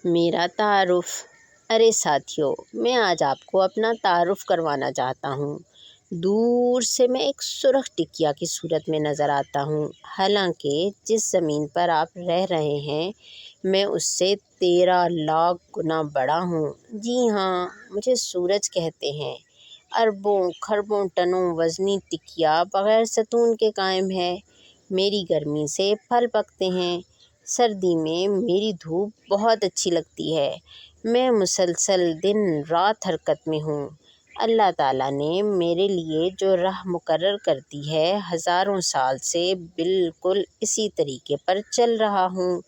میرا تعارف۔ ارے ساتھیو، میں آج آپ کو اپنا تعارف کروانا چاہتا ہوں۔ دور سے میں ایک سرخ ٹکیا کی صورت میں نظر آتا ہوں، حالانکہ جس زمین پر آپ رہ رہے ہیں میں اس سے 13 لاکھ گنا بڑا ہوں۔ جی ہاں، مجھے سورج کہتے ہیں۔ اربوں خربوں ٹنوں وزنی ٹکیا بغیر ستون کے قائم ہے۔ میری گرمی سے پھل پکتے ہیں، سردی میں میری دھوپ بہت اچھی لگتی ہے۔ میں مسلسل دن رات حرکت میں ہوں۔ اللہ تعالیٰ نے میرے لیے جو راہ مقرر کر دی ہے، ہزاروں سال سے بالکل اسی طریقے پر چل رہا ہوں۔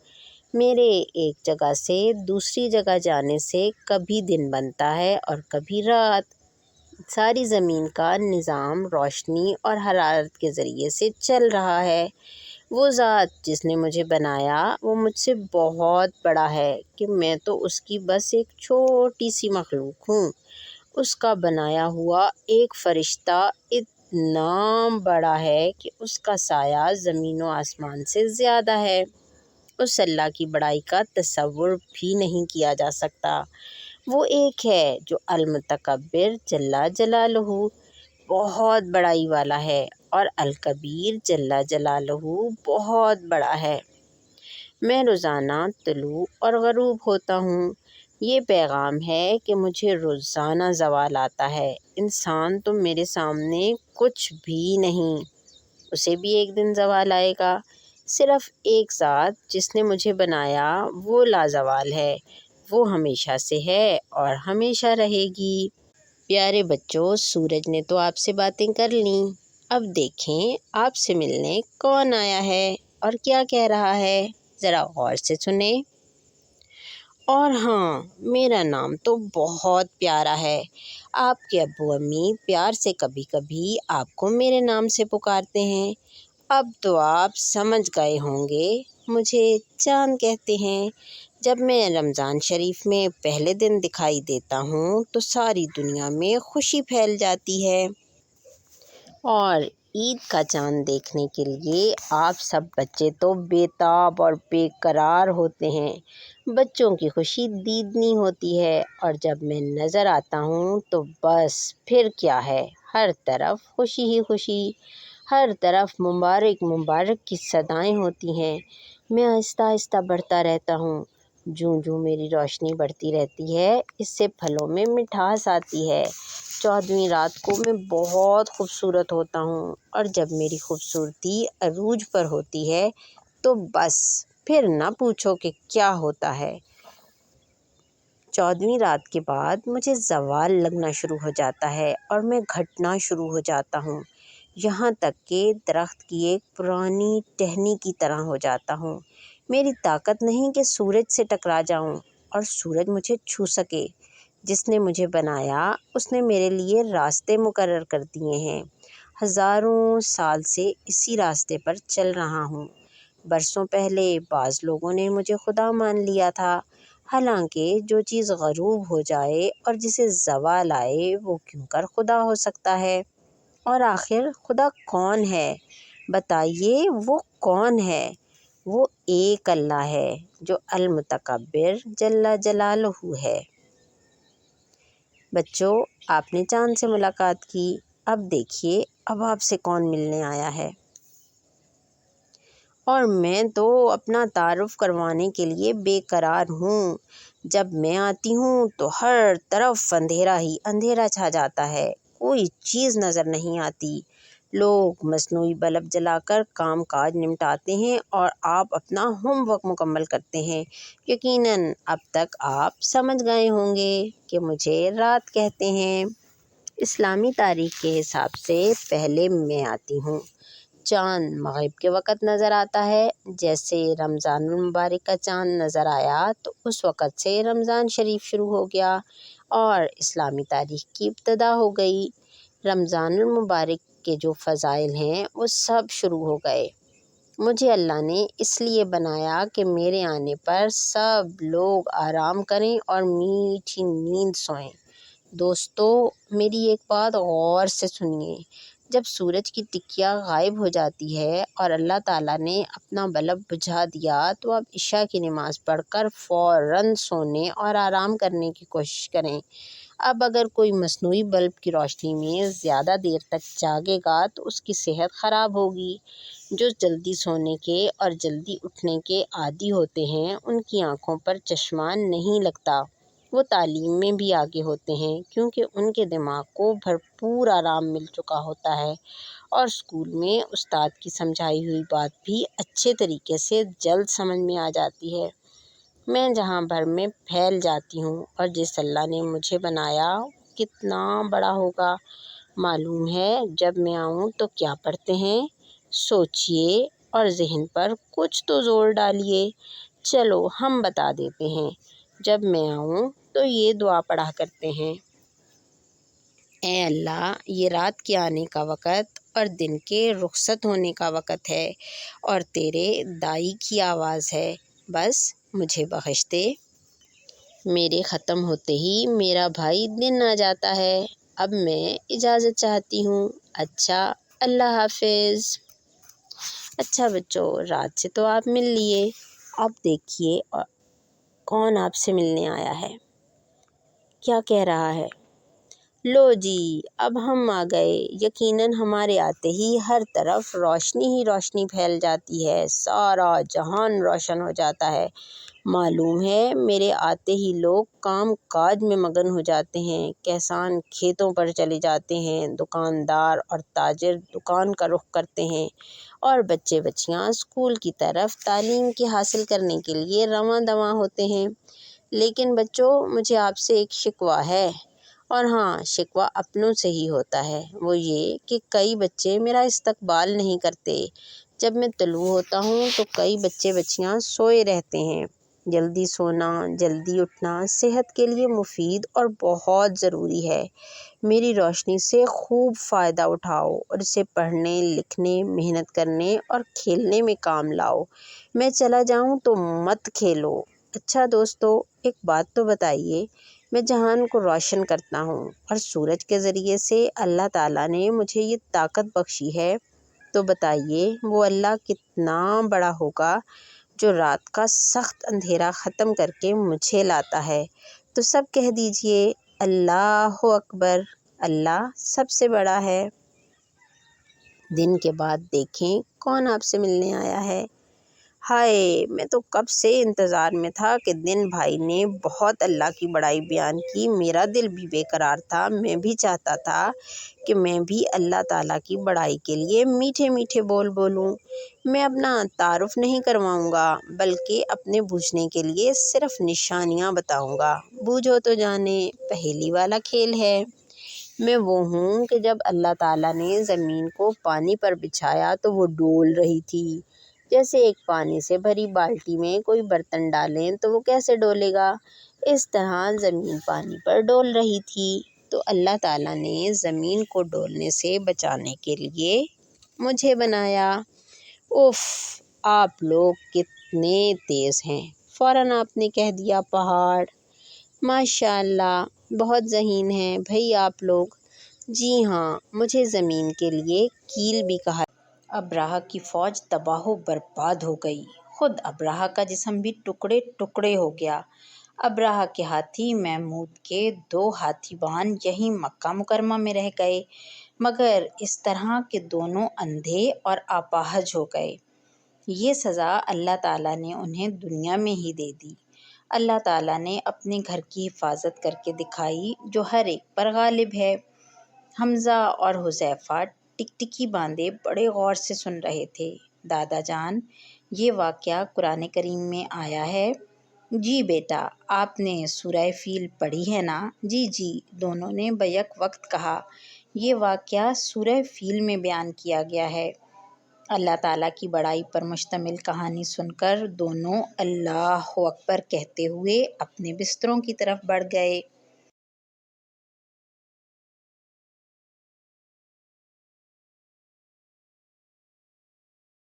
میرے ایک جگہ سے دوسری جگہ جانے سے کبھی دن بنتا ہے اور کبھی رات۔ ساری زمین کا نظام روشنی اور حرارت کے ذریعے سے چل رہا ہے۔ وہ ذات جس نے مجھے بنایا وہ مجھ سے بہت بڑا ہے کہ میں تو اس کی بس ایک چھوٹی سی مخلوق ہوں۔ اس کا بنایا ہوا ایک فرشتہ اتنا بڑا ہے کہ اس کا سایہ زمین و آسمان سے زیادہ ہے۔ اس اللہ کی بڑائی کا تصور بھی نہیں کیا جا سکتا۔ وہ ایک ہے جو المتکبر جل جلالہ بہت بڑائی والا ہے، اور الکبیر جل جلالہ بہت بڑا ہے۔ میں روزانہ طلوع اور غروب ہوتا ہوں۔ یہ پیغام ہے کہ مجھے روزانہ زوال آتا ہے۔ انسان تو میرے سامنے کچھ بھی نہیں، اسے بھی ایک دن زوال آئے گا۔ صرف ایک ذات جس نے مجھے بنایا وہ لازوال ہے، وہ ہمیشہ سے ہے اور ہمیشہ رہے گی۔ پیارے بچوں، سورج نے تو آپ سے باتیں کر لیں، اب دیکھیں آپ سے ملنے کون آیا ہے اور کیا کہہ رہا ہے، ذرا غور سے سنیں۔ اور ہاں، میرا نام تو بہت پیارا ہے۔ آپ کے ابو امی پیار سے کبھی کبھی آپ کو میرے نام سے پکارتے ہیں۔ اب تو آپ سمجھ گئے ہوں گے، مجھے چاند کہتے ہیں۔ جب میں رمضان شریف میں پہلے دن دکھائی دیتا ہوں تو ساری دنیا میں خوشی پھیل جاتی ہے، اور عید کا چاند دیکھنے کے لیے آپ سب بچے تو بے تاب اور بے قرار ہوتے ہیں۔ بچوں کی خوشی دیدنی ہوتی ہے، اور جب میں نظر آتا ہوں تو بس پھر کیا ہے، ہر طرف خوشی ہی خوشی، ہر طرف مبارک مبارک کی صدائیں ہوتی ہیں۔ میں آہستہ آہستہ بڑھتا رہتا ہوں، جوں جوں میری روشنی بڑھتی رہتی ہے اس سے پھلوں میں مٹھاس آتی ہے۔ 14ویں رات کو میں بہت خوبصورت ہوتا ہوں، اور جب میری خوبصورتی عروج پر ہوتی ہے تو بس پھر نہ پوچھو کہ کیا ہوتا ہے۔ 14ویں رات کے بعد مجھے زوال لگنا شروع ہو جاتا ہے اور میں گھٹنا شروع ہو جاتا ہوں، یہاں تک کہ درخت کی ایک پرانی ٹہنی کی طرح ہو جاتا ہوں۔ میری طاقت نہیں کہ سورج سے ٹکرا جاؤں اور سورج مجھے چھو سکے۔ جس نے مجھے بنایا اس نے میرے لیے راستے مقرر کر دیے ہیں۔ ہزاروں سال سے اسی راستے پر چل رہا ہوں۔ برسوں پہلے بعض لوگوں نے مجھے خدا مان لیا تھا، حالانکہ جو چیز غروب ہو جائے اور جسے زوال آئے وہ کیوں کر خدا ہو سکتا ہے؟ اور آخر خدا کون ہے؟ بتائیے، وہ کون ہے؟ وہ ایک اللہ ہے جو المتکبر جل جلالہ ہے۔ بچوں، آپ نے چاند سے ملاقات کی، اب دیکھیے اب آپ سے کون ملنے آیا ہے۔ اور میں تو اپنا تعارف کروانے کے لیے بے قرار ہوں۔ جب میں آتی ہوں تو ہر طرف اندھیرا ہی اندھیرا چھا جاتا ہے، کوئی چیز نظر نہیں آتی۔ لوگ مصنوعی بلب جلا کر کام کاج نمٹاتے ہیں اور آپ اپنا ہوم ورک مکمل کرتے ہیں۔ یقیناً اب تک آپ سمجھ گئے ہوں گے کہ مجھے رات کہتے ہیں۔ اسلامی تاریخ کے حساب سے پہلے میں آتی ہوں۔ چاند مغرب کے وقت نظر آتا ہے۔ جیسے رمضان المبارک کا چاند نظر آیا تو اس وقت سے رمضان شریف شروع ہو گیا اور اسلامی تاریخ کی ابتدا ہو گئی۔ رمضان المبارک کے جو فضائل ہیں وہ سب شروع ہو گئے۔ مجھے اللہ نے اس لیے بنایا کہ میرے آنے پر سب لوگ آرام کریں اور میٹھی نیند سوئیں۔ دوستو، میری ایک بات غور سے سنیے۔ جب سورج کی ٹکیا غائب ہو جاتی ہے اور اللہ تعالیٰ نے اپنا بلب بجھا دیا تو اب عشاء کی نماز پڑھ کر فوراً سونے اور آرام کرنے کی کوشش کریں۔ اب اگر کوئی مصنوعی بلب کی روشنی میں زیادہ دیر تک جاگے گا تو اس کی صحت خراب ہوگی۔ جو جلدی سونے کے اور جلدی اٹھنے کے عادی ہوتے ہیں ان کی آنکھوں پر چشمہ نہیں لگتا۔ وہ تعلیم میں بھی آگے ہوتے ہیں کیونکہ ان کے دماغ کو بھرپور آرام مل چکا ہوتا ہے اور اسکول میں استاد کی سمجھائی ہوئی بات بھی اچھے طریقے سے جلد سمجھ میں آ جاتی ہے۔ میں جہاں بھر میں پھیل جاتی ہوں اور جس اللہ نے مجھے بنایا کتنا بڑا ہوگا۔ معلوم ہے جب میں آؤں تو کیا پڑھتے ہیں؟ سوچئے اور ذہن پر کچھ تو زور ڈالیے۔ چلو ہم بتا دیتے ہیں۔ جب میں آؤں تو یہ دعا پڑھا کرتے ہیں: اے اللہ، یہ رات کے آنے کا وقت اور دن کے رخصت ہونے کا وقت ہے اور تیرے داعی کی آواز ہے، بس مجھے بخش دے۔ میرے ختم ہوتے ہی میرا بھائی دن آ جاتا ہے۔ اب میں اجازت چاہتی ہوں۔ اچھا، اللہ حافظ۔ اچھا بچوں، رات سے تو آپ مل لیے، اب دیکھیے کون آپ سے ملنے آیا ہے، کیا کہہ رہا ہے۔ لو جی، اب ہم آ گئے۔ یقیناً ہمارے آتے ہی ہر طرف روشنی ہی روشنی پھیل جاتی ہے، سارا جہان روشن ہو جاتا ہے۔ معلوم ہے میرے آتے ہی لوگ کام کاج میں مگن ہو جاتے ہیں، کسان کھیتوں پر چلے جاتے ہیں، دکاندار اور تاجر دکان کا رخ کرتے ہیں اور بچے بچیاں اسکول کی طرف تعلیم کی حاصل کرنے کے لیے رواں دواں ہوتے ہیں۔ لیکن بچوں، مجھے آپ سے ایک شکوہ ہے، اور ہاں، شکوہ اپنوں سے ہی ہوتا ہے۔ وہ یہ کہ کئی بچے میرا استقبال نہیں کرتے۔ جب میں طلوع ہوتا ہوں تو کئی بچے بچیاں سوئے رہتے ہیں۔ جلدی سونا، جلدی اٹھنا صحت کے لیے مفید اور بہت ضروری ہے۔ میری روشنی سے خوب فائدہ اٹھاؤ اور اسے پڑھنے، لکھنے، محنت کرنے اور کھیلنے میں کام لاؤ۔ میں چلا جاؤں تو مت کھیلو۔ اچھا دوستو، ایک بات تو بتائیے، میں جہان کو روشن کرتا ہوں اور سورج کے ذریعے سے اللہ تعالیٰ نے مجھے یہ طاقت بخشی ہے، تو بتائیے وہ اللہ کتنا بڑا ہوگا جو رات کا سخت اندھیرا ختم کر کے مجھے لاتا ہے۔ تو سب کہہ دیجئے اللہ اکبر، اللہ سب سے بڑا ہے۔ دن کے بعد دیکھیں کون آپ سے ملنے آیا ہے۔ ہائے، میں تو کب سے انتظار میں تھا کہ دن بھائی نے بہت اللہ کی بڑائی بیان کی۔ میرا دل بھی بے قرار تھا، میں بھی چاہتا تھا کہ میں بھی اللہ تعالیٰ کی بڑائی کے لیے میٹھے میٹھے بول بولوں۔ میں اپنا تعارف نہیں کرواؤں گا بلکہ اپنے بوجھنے کے لیے صرف نشانیاں بتاؤں گا۔ بوجھو تو جانے، پہیلی والا کھیل ہے۔ میں وہ ہوں کہ جب اللہ تعالیٰ نے زمین کو پانی پر بچھایا تو وہ ڈول رہی تھی۔ جیسے ایک پانی سے بھری بالٹی میں کوئی برتن ڈالیں تو وہ کیسے ڈولے گا، اس طرح زمین پانی پر ڈول رہی تھی۔ تو اللہ تعالیٰ نے زمین کو ڈولنے سے بچانے کے لیے مجھے بنایا۔ اف، آپ لوگ کتنے تیز ہیں، فوراً آپ نے کہہ دیا پہاڑ۔ ماشاء اللہ، بہت ذہین ہیں بھئی آپ لوگ۔ جی ہاں، مجھے زمین کے لیے کیل بھی کہا۔ ابرہہ کی فوج تباہ و برباد ہو گئی، خود ابرہہ کا جسم بھی ٹکڑے ٹکڑے ہو گیا۔ ابرہہ کے ہاتھی محمود کے 2 ہاتھیوان یہیں مکہ مکرمہ میں رہ گئے، مگر اس طرح کہ دونوں اندھے اور اپاہج ہو گئے۔ یہ سزا اللہ تعالیٰ نے انہیں دنیا میں ہی دے دی۔ اللہ تعالیٰ نے اپنے گھر کی حفاظت کر کے دکھائی جو ہر ایک پر غالب ہے۔ حمزہ اور حذیفہ ٹکٹکی باندھے بڑے غور سے سن رہے تھے۔ دادا جان، یہ واقعہ قرآن کریم میں آیا ہے؟ جی بیٹا، آپ نے سورہ فیل پڑھی ہے نا؟ جی جی، دونوں نے بیک وقت کہا۔ یہ واقعہ سورہ فیل میں بیان کیا گیا ہے۔ اللہ تعالیٰ کی بڑائی پر مشتمل کہانی سن کر دونوں اللہ اکبر کہتے ہوئے اپنے بستروں کی طرف بڑھ گئے۔